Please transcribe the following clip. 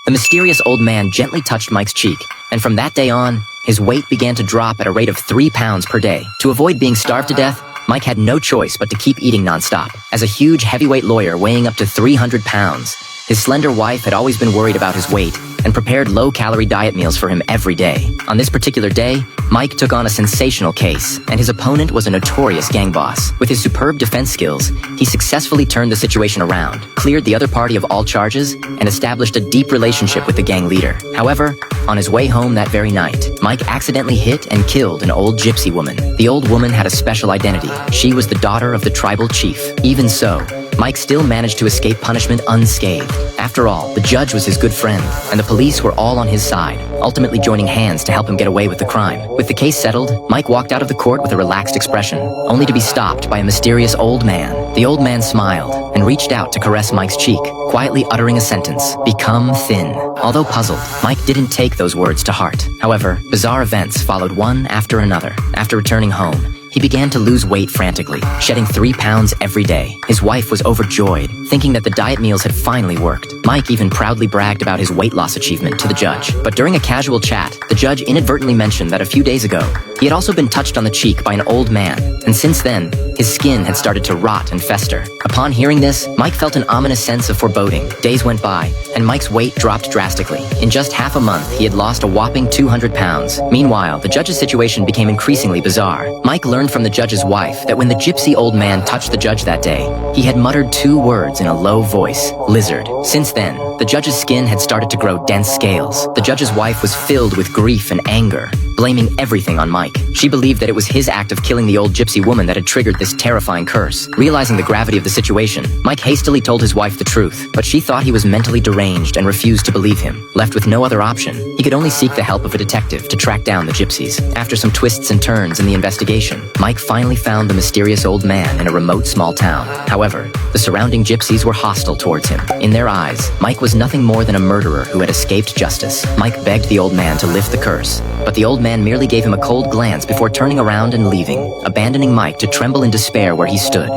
The mysterious old man gently touched Mike's cheek, and from that day on, his weight began to drop at a rate of 3 pounds per day. To avoid being starved to death, Mike had no choice but to keep eating nonstop. As a huge heavyweight lawyer weighing up to 300 pounds, his slender wife had always been worried about his weight and prepared low-calorie diet meals for him every day. On this particular day, Mike took on a sensational case, and his opponent was a notorious gang boss. With his superb defense skills, he successfully turned the situation around, cleared the other party of all charges, and established a deep relationship with the gang leader. However, on his way home that very night, Mike accidentally hit and killed an old gypsy woman. The old woman had a special identity. She was the daughter of the tribal chief. Even so, Mike still managed to escape punishment unscathed. After all, the judge was his good friend, and the police were all on his side, ultimately joining hands to help him get away with the crime. With the case settled, Mike walked out of the court with a relaxed expression, only to be stopped by a mysterious old man. The old man smiled and reached out to caress Mike's cheek, quietly uttering a sentence, "Become thin." Although puzzled, Mike didn't take those words to heart. However, bizarre events followed one after another. After returning home, he began to lose weight frantically, shedding 3 pounds every day. His wife was overjoyed, thinking that the diet meals had finally worked. Mike even proudly bragged about his weight loss achievement to the judge. But during a casual chat, the judge inadvertently mentioned that a few days ago, he had also been touched on the cheek by an old man, and since then, his skin had started to rot and fester. Upon hearing this, Mike felt an ominous sense of foreboding. Days went by, and Mike's weight dropped drastically. In just half a month, he had lost a whopping 200 pounds. Meanwhile, the judge's situation became increasingly bizarre. Mike learned from the judge's wife that when the gypsy old man touched the judge that day, he had muttered 2 words in a low voice, "Lizard." Since then, the judge's skin had started to grow dense scales. The judge's wife was filled with grief and anger, blaming everything on Mike. She believed that it was his act of killing the old gypsy woman that had triggered this terrifying curse. Realizing the gravity of the situation, Mike hastily told his wife the truth, but she thought he was mentally deranged and refused to believe him. Left with no other option, he could only seek the help of a detective to track down the gypsies. After some twists and turns in the investigation, Mike finally found the mysterious old man in a remote small town. However, the surrounding gypsies were hostile towards him. In their eyes, Mike was nothing more than a murderer who had escaped justice. Mike begged the old man to lift the curse, but the old man merely gave him a cold glance before turning around and leaving, abandoning Mike to tremble in despair where he stood.